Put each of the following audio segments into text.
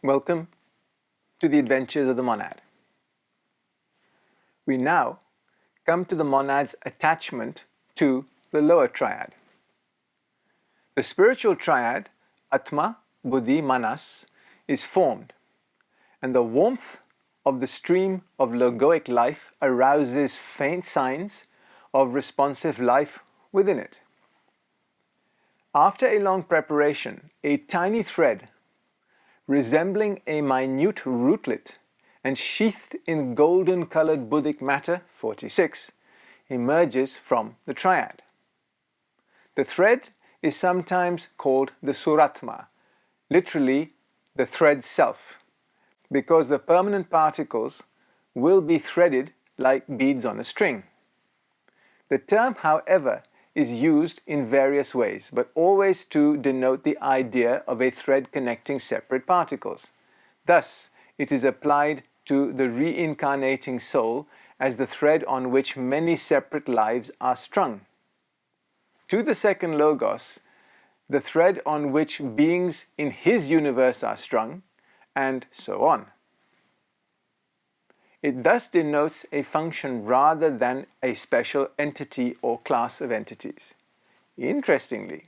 Welcome to the adventures of the monad. We now come to the monad's attachment to the lower triad. The spiritual triad, Atma, Buddhi, Manas, is formed, and the warmth of the stream of logoic life arouses faint signs of responsive life within it. After a long preparation, a tiny thread resembling a minute rootlet and sheathed in golden-colored Buddhic matter, 46, emerges from the triad. The thread is sometimes called the Sutratma, literally the thread self, because the permanent particles will be threaded like beads on a string. The term, however, is used in various ways, but always to denote the idea of a thread connecting separate particles. Thus, it is applied to the reincarnating soul as the thread on which many separate lives are strung. To the second Logos, the thread on which beings in his universe are strung, and so on. It thus denotes a function rather than a special entity or class of entities. Interestingly,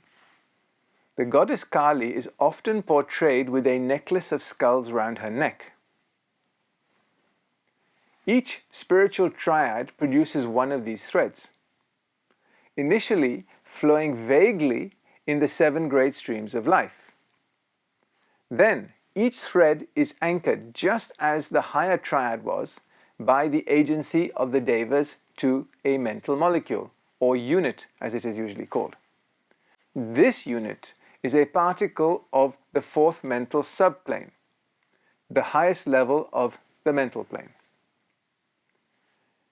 the goddess Kali is often portrayed with a necklace of skulls round her neck. Each spiritual triad produces one of these threads, initially flowing vaguely in the 7 great streams of life. Then, each thread is anchored, just as the higher triad was, by the agency of the devas to a mental molecule, or unit as it is usually called. This unit is a particle of the 4th mental subplane, the highest level of the mental plane.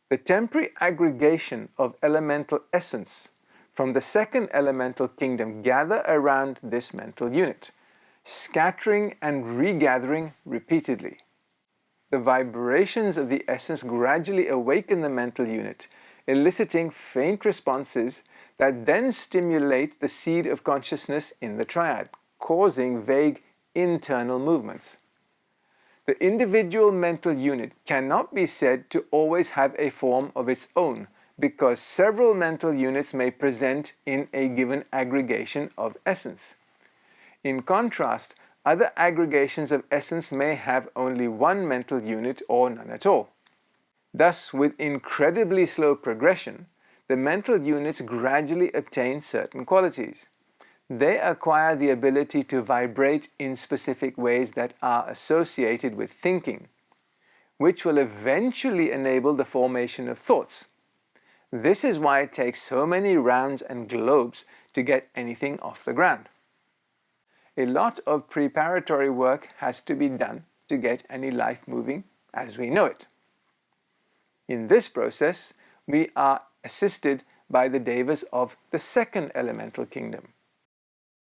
The temporary aggregation of elemental essence from the 2nd elemental kingdom gather around this mental unit, scattering and regathering repeatedly. The vibrations of the essence gradually awaken the mental unit, eliciting faint responses that then stimulate the seed of consciousness in the triad, causing vague internal movements. The individual mental unit cannot be said to always have a form of its own, because several mental units may present in a given aggregation of essence. In contrast, other aggregations of essence may have only one mental unit or none at all. Thus, with incredibly slow progression, the mental units gradually obtain certain qualities. They acquire the ability to vibrate in specific ways that are associated with thinking, which will eventually enable the formation of thoughts. This is why it takes so many rounds and globes to get anything off the ground. A lot of preparatory work has to be done to get any life moving as we know it. In this process, we are assisted by the devas of the 2nd elemental kingdom.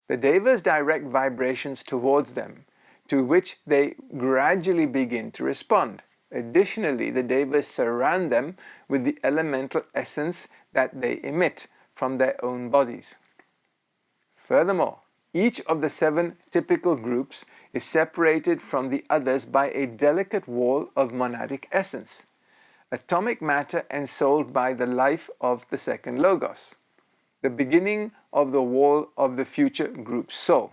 The devas direct vibrations towards them, to which they gradually begin to respond. Additionally, the devas surround them with the elemental essence that they emit from their own bodies. Furthermore, each of the 7 typical groups is separated from the others by a delicate wall of monadic essence, atomic matter ensouled by the life of the 2nd Logos, the beginning of the wall of the future group's soul.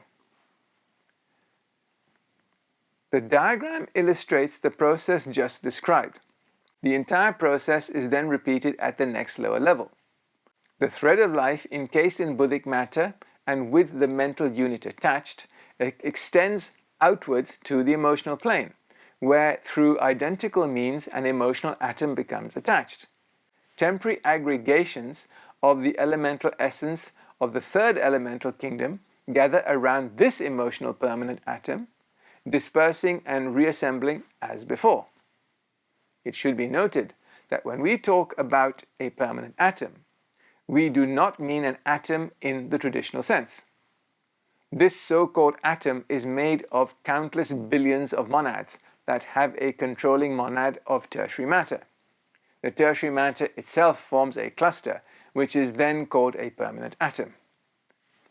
The diagram illustrates the process just described. The entire process is then repeated at the next lower level. The thread of life encased in Buddhic matter and with the mental unit attached extends outwards to the emotional plane, where through identical means an emotional atom becomes attached. Temporary aggregations of the elemental essence of the 3rd elemental kingdom gather around this emotional permanent atom, dispersing and reassembling as before. It should be noted that when we talk about a permanent atom, we do not mean an atom in the traditional sense. This so-called atom is made of countless billions of monads that have a controlling monad of tertiary matter. The tertiary matter itself forms a cluster, which is then called a permanent atom.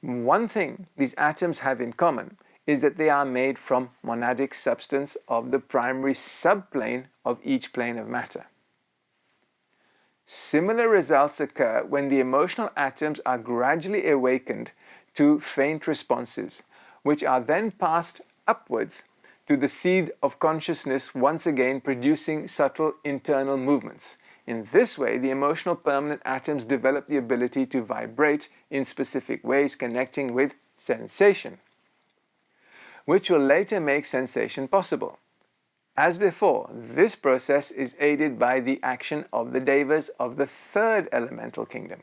One thing these atoms have in common is that they are made from monadic substance of the primary subplane of each plane of matter. Similar results occur when the emotional atoms are gradually awakened to faint responses, which are then passed upwards to the seed of consciousness, once again producing subtle internal movements. In this way, the emotional permanent atoms develop the ability to vibrate in specific ways, connecting with sensation, which will later make sensation possible. As before, this process is aided by the action of the devas of the third elemental kingdom.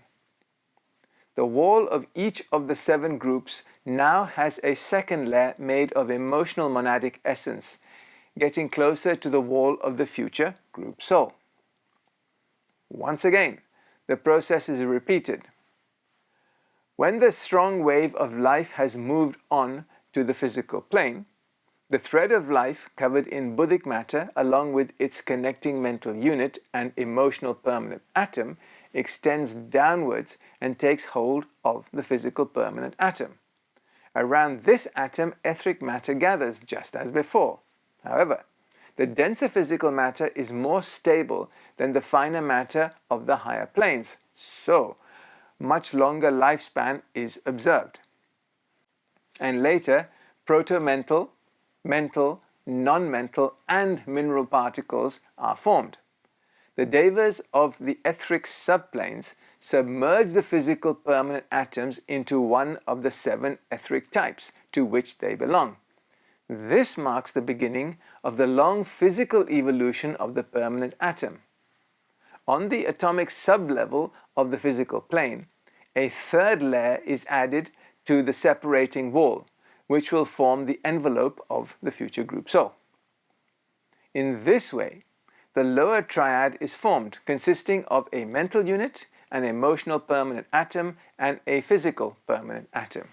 The wall of each of the 7 groups now has a second layer made of emotional monadic essence, getting closer to the wall of the future group soul. Once again, the process is repeated. When the strong wave of life has moved on to the physical plane, the thread of life covered in Buddhic matter, along with its connecting mental unit and emotional permanent atom, extends downwards and takes hold of the physical permanent atom. Around this atom, etheric matter gathers, just as before. However, the denser physical matter is more stable than the finer matter of the higher planes, so much longer lifespan is observed. And later, proto-mental, mental, non-mental, and mineral particles are formed. The devas of the etheric subplanes submerge the physical permanent atoms into one of the 7 etheric types to which they belong. This marks the beginning of the long physical evolution of the permanent atom. On the atomic sublevel of the physical plane, a third layer is added to the separating wall, which will form the envelope of the future group soul. In this way, the lower triad is formed, consisting of a mental unit, an emotional permanent atom, and a physical permanent atom.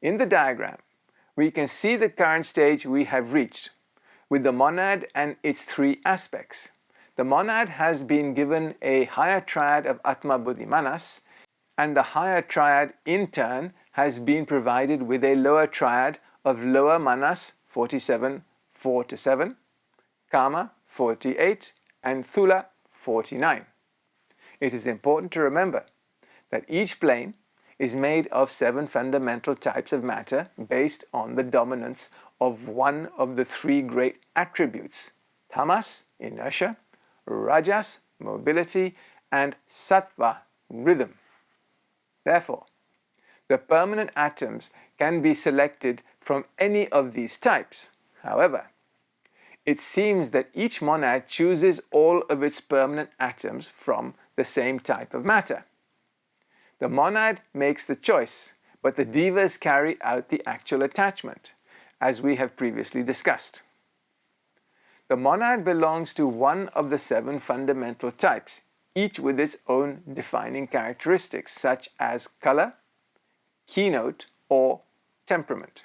In the diagram, we can see the current stage we have reached, with the monad and its 3 aspects. The monad has been given a higher triad of Atma Buddhi Manas, and the higher triad in turn has been provided with a lower triad of lower Manas 47, 4-7, Kama 48, and Thula 49. It is important to remember that each plane is made of 7 fundamental types of matter based on the dominance of one of the 3 great attributes: tamas, inertia; rajas, mobility; and sattva, rhythm. Therefore, the permanent atoms can be selected from any of these types. However, it seems that each monad chooses all of its permanent atoms from the same type of matter. The monad makes the choice, but the devas carry out the actual attachment, as we have previously discussed. The monad belongs to one of the 7 fundamental types, each with its own defining characteristics, such as color, keynote, or temperament.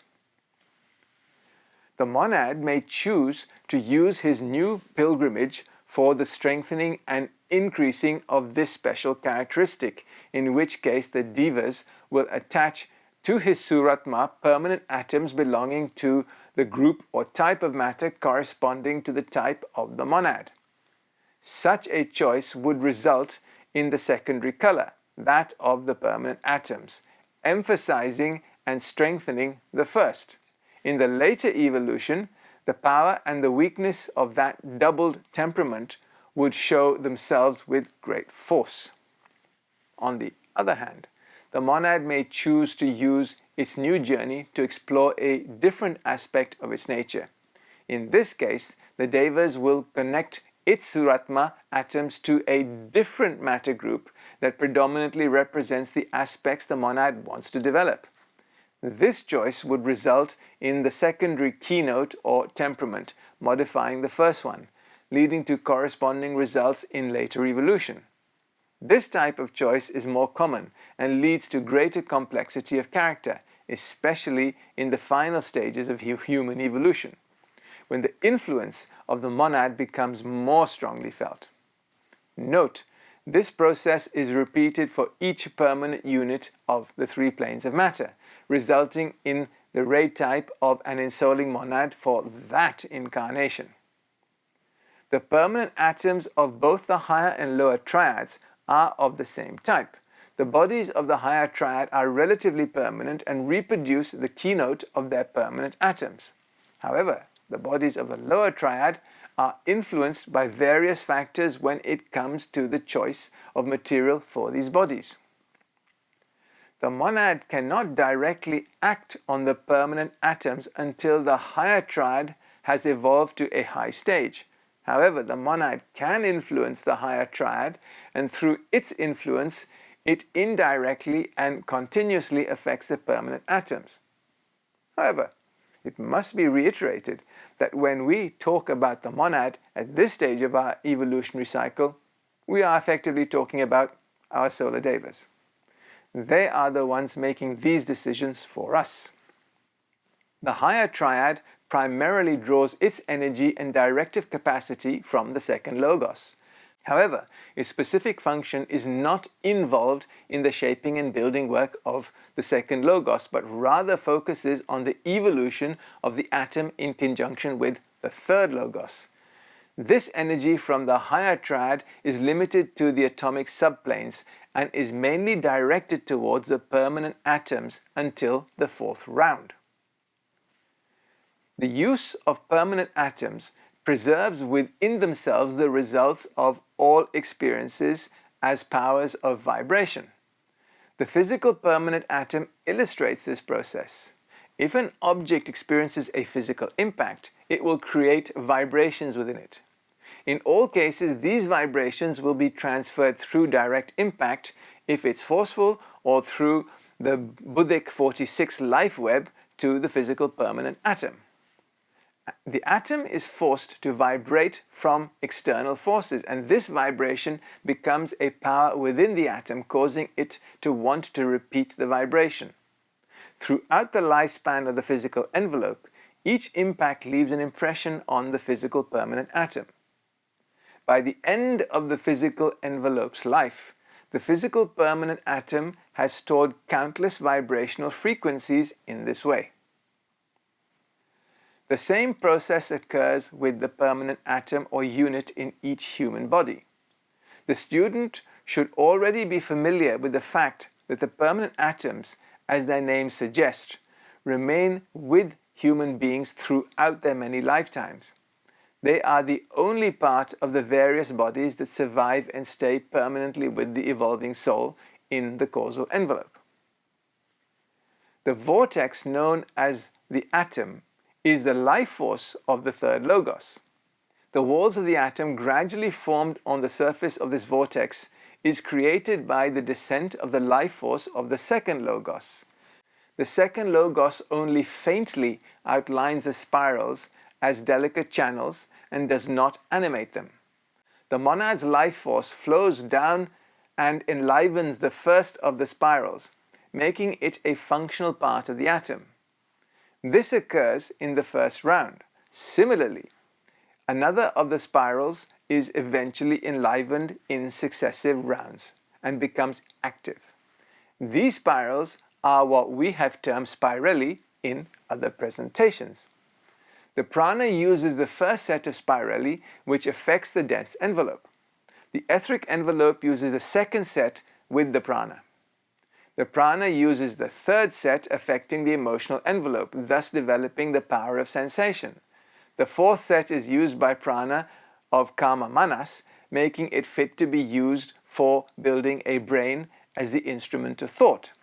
The monad may choose to use his new pilgrimage for the strengthening and increasing of this special characteristic, in which case the devas will attach to his Sutratma permanent atoms belonging to the group or type of matter corresponding to the type of the monad. Such a choice would result in the secondary color, that of the permanent atoms, emphasizing and strengthening the first. In the later evolution, the power and the weakness of that doubled temperament would show themselves with great force. On the other hand, the monad may choose to use its new journey to explore a different aspect of its nature. In this case, the devas will connect its Sutratma atoms to a different matter group that predominantly represents the aspects the monad wants to develop. This choice would result in the secondary keynote or temperament modifying the first one, leading to corresponding results in later evolution. This type of choice is more common and leads to greater complexity of character, especially in the final stages of human evolution, when the influence of the monad becomes more strongly felt. Note, this process is repeated for each permanent unit of the 3 planes of matter, resulting in the ray type of an ensoling monad for that incarnation. The permanent atoms of both the higher and lower triads are of the same type. The bodies of the higher triad are relatively permanent and reproduce the keynote of their permanent atoms. However, the bodies of the lower triad are influenced by various factors when it comes to the choice of material for these bodies. The monad cannot directly act on the permanent atoms until the higher triad has evolved to a high stage. However, the monad can influence the higher triad, and through its influence, it indirectly and continuously affects the permanent atoms. However, it must be reiterated that when we talk about the monad at this stage of our evolutionary cycle, we are effectively talking about our solar devas. They are the ones making these decisions for us. The higher triad primarily draws its energy and directive capacity from the second logos. However, its specific function is not involved in the shaping and building work of the second logos, but rather focuses on the evolution of the atom in conjunction with the third logos. This energy from the higher triad is limited to the atomic subplanes and is mainly directed towards the permanent atoms until the fourth round. The use of permanent atoms preserves within themselves the results of all experiences as powers of vibration. The physical permanent atom illustrates this process. If an object experiences a physical impact, it will create vibrations within it. In all cases, these vibrations will be transferred through direct impact if it's forceful, or through the Buddhic 46 life web to the physical permanent atom. The atom is forced to vibrate from external forces, and this vibration becomes a power within the atom, causing it to want to repeat the vibration. Throughout the lifespan of the physical envelope, each impact leaves an impression on the physical permanent atom. By the end of the physical envelope's life, the physical permanent atom has stored countless vibrational frequencies in this way. The same process occurs with the permanent atom or unit in each human body. The student should already be familiar with the fact that the permanent atoms, as their names suggest, remain with human beings throughout their many lifetimes. They are the only part of the various bodies that survive and stay permanently with the evolving soul in the causal envelope. The vortex known as the atom is the life force of the third logos. The walls of the atom gradually formed on the surface of this vortex is created by the descent of the life force of the second logos. The second logos only faintly outlines the spirals as delicate channels and does not animate them. The monad's life force flows down and enlivens the first of the spirals, making it a functional part of the atom. This occurs in the first round. Similarly, another of the spirals is eventually enlivened in successive rounds and becomes active. These spirals are what we have termed spirally in other presentations. The prana uses the first set of spirally, which affects the dense envelope. The etheric envelope uses the second set with the prana. The prana uses the third set affecting the emotional envelope, thus developing the power of sensation. The fourth set is used by prana of kama manas, making it fit to be used for building a brain as the instrument of thought.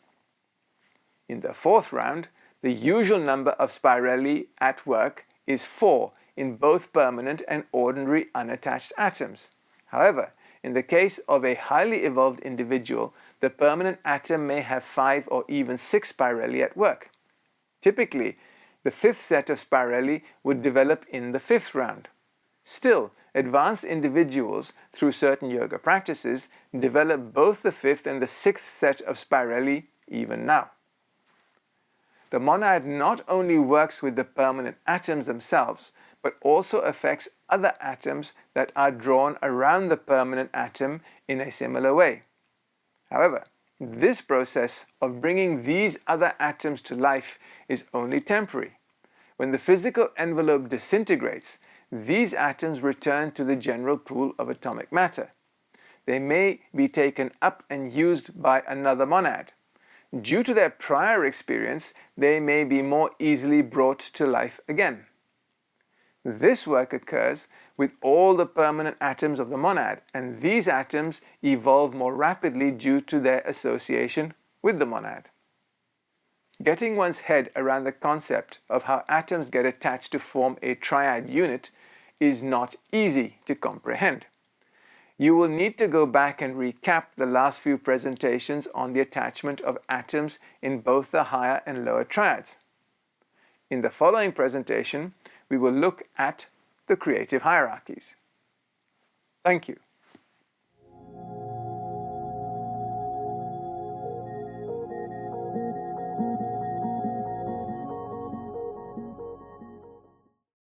In the fourth round, the usual number of spirally at work is 4 in both permanent and ordinary unattached atoms. However, in the case of a highly evolved individual, the permanent atom may have 5 or even 6 spirally at work. Typically, the fifth set of spirally would develop in the fifth round. Still, advanced individuals, through certain yoga practices, develop both the fifth and the sixth set of spirally even now. The monad not only works with the permanent atoms themselves, but also affects other atoms that are drawn around the permanent atom in a similar way. However, This process of bringing these other atoms to life is only temporary. When the physical envelope disintegrates, these atoms return to the general pool of atomic matter. They may be taken up and used by another monad. Due to their prior experience, they may be more easily brought to life again. This work occurs with all the permanent atoms of the monad, and these atoms evolve more rapidly due to their association with the monad. Getting one's head around the concept of how atoms get attached to form a triad unit is not easy to comprehend. You will need to go back and recap the last few presentations on the attachment of atoms in both the higher and lower triads. In the following presentation, we will look at the creative hierarchies. Thank you.